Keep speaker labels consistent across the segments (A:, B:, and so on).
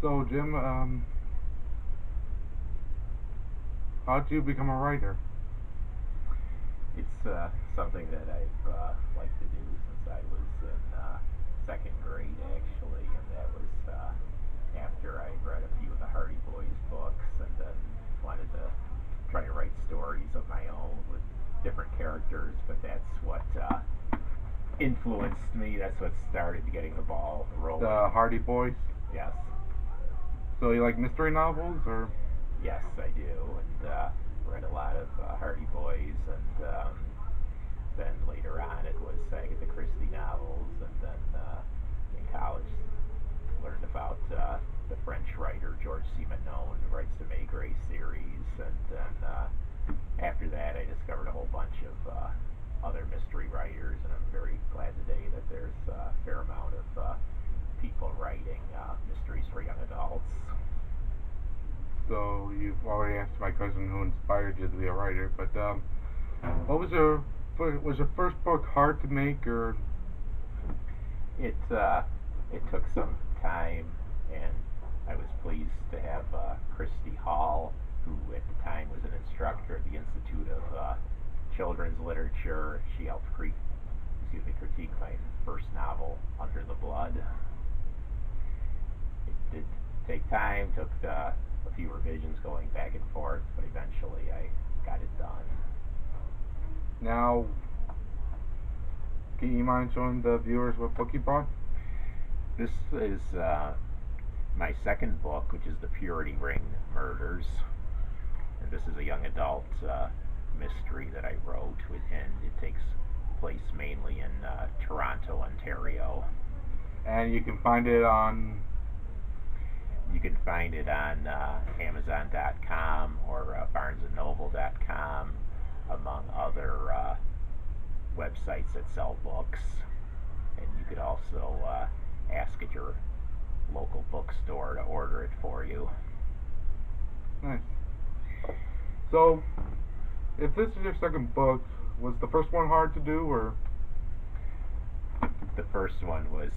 A: So, Jim, how did you become a writer?
B: It's something that I've liked to do since I was in second grade, actually, and that was after I read a few of the Hardy Boys books, and then wanted to try to write stories of my own with different characters. But that's what influenced me. That's what started getting the ball rolling.
A: The Hardy Boys.
B: Yes,
A: So, you like mystery novels, or?
B: yes, I do, and read a lot of Hardy Boys, and then later on it was Agatha Christie novels, and then in college learned about the French writer George C. Menon, who writes the Maigret series, and then after that I discovered a whole bunch of other mystery writers, and I'm very glad today that there's a fair amount of people writing mysteries for young adults.
A: So, you've already answered my question who inspired you to be a writer, but what was your first book hard to make, or?
B: It took some time, and I was pleased to have Christy Hall, who at the time was an instructor at the Institute of Children's Literature. She helped critique my first novel, Under the Blood. It did take time, took a few revisions going back and forth, but eventually I got it done.
A: Now, can you mind showing the viewers what book you brought?
B: This is my second book, which is The Purity Ring Murders. And this is a young adult mystery that I wrote, and it takes place mainly in Toronto, Ontario.
A: And you can find it on.
B: You can find it on Amazon.com or BarnesandNoble.com, among other websites that sell books. And you could also ask at your local bookstore to order it for you.
A: Nice. So, if this is your second book, was the first one hard to do, or?
B: The first one was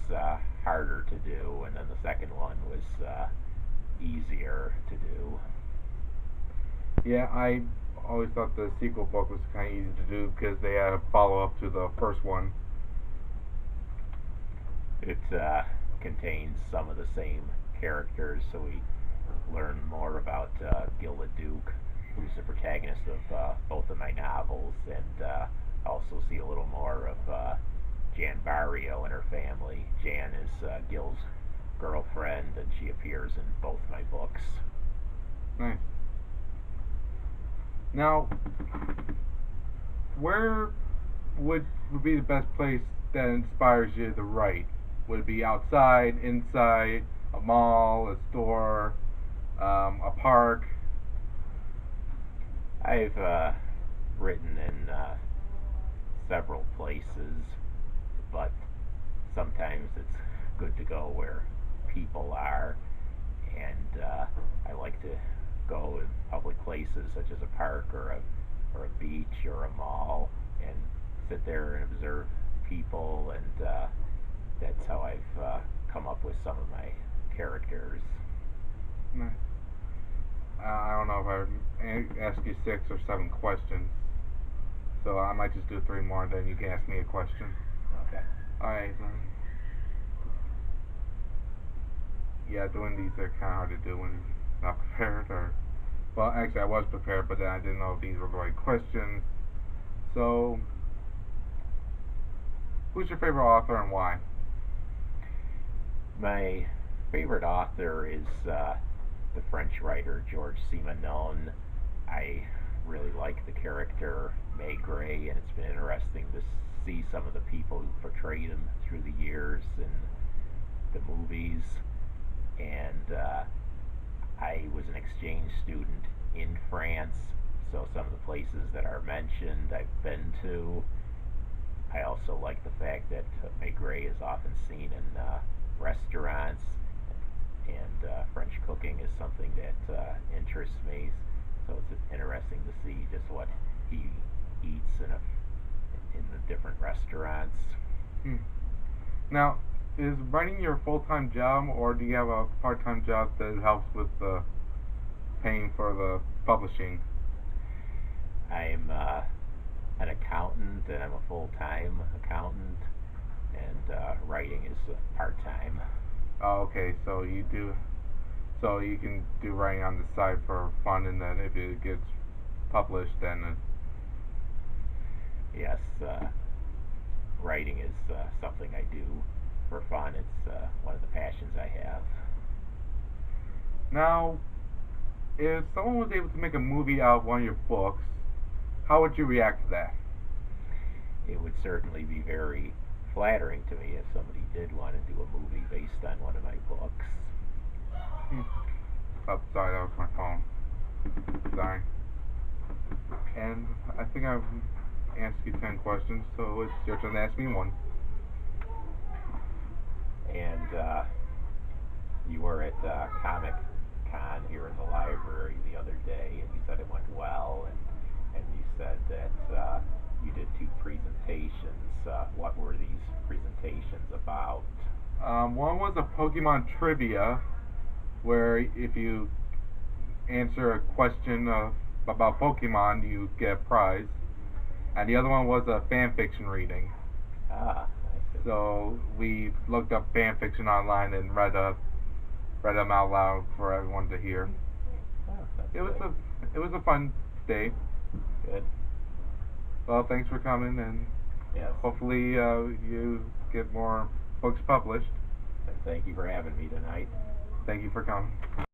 B: harder to do, and then the second one was easier to do.
A: Yeah, I always thought the sequel book was kind of easy to do because they had a follow up to the first one.
B: It contains some of the same characters, so we learn more about Gilda Duke, who's the protagonist of both of my novels, and also see a little more of Jan Barrio and her family. Jan is Gil's girlfriend, and she appears in both my books.
A: Nice. Now, where would be the best place that inspires you to write? Would it be outside, inside, a mall, a store, a park?
B: I've written in several places, but sometimes it's good to go where people are, and I like to go in public places such as a park or a beach or a mall and sit there and observe people, and that's how I've come up with some of my characters.
A: Nice. I don't know if I would ask you 6 or 7 questions, so I might just do 3 more, and then you can ask me a question.
B: Okay.
A: Alright. Yeah, doing these are kind of hard to do when you're not prepared, or. Well, actually, I was prepared, but then I didn't know if these were the right questions. So, who's your favorite author and why?
B: My favorite author is the French writer George C. Menon. I really like the character Maigret, and it's been interesting to see some of the people who portrayed him through the years in the movies. And I was an exchange student in France, so some of the places that are mentioned I've been to. I also like the fact that Maigret is often seen in restaurants, and French cooking is something that interests me. So it's interesting to see just what he eats in the different restaurants.
A: Hmm. Now, is writing your full-time job, or do you have a part-time job that helps with the paying for the publishing?
B: I'm an accountant, and I'm a full-time accountant, and writing is part-time.
A: Oh, okay, so you can do writing on the side for fun, and then if it gets published, then
B: Yes, writing is something I do for fun. It's one of the passions I have.
A: now, if someone was able to make a movie out of one of your books, how would you react to that?
B: It would certainly be very flattering to me if somebody did want to do a movie based on one of my books.
A: Hmm. Oh, sorry, that was my phone. Sorry. And I think I've asked you 10 questions, so it's your turn to ask me one.
B: And you were at Comic Con here in the library the other day, and you said it went well, and you said that you did 2 presentations. What were these presentations about?
A: One was a Pokemon trivia, where if you answer a question about Pokemon, you get a prize. And the other one was a fan fiction reading.
B: I see.
A: So we looked up fan fiction online and read them out loud for everyone to hear.
B: Oh, that's
A: It was
B: good.
A: it was a fun day.
B: Good.
A: Well, thanks for coming, and
B: Yes.
A: hopefully you get more books published.
B: And thank you for having me tonight.
A: Thank you for coming.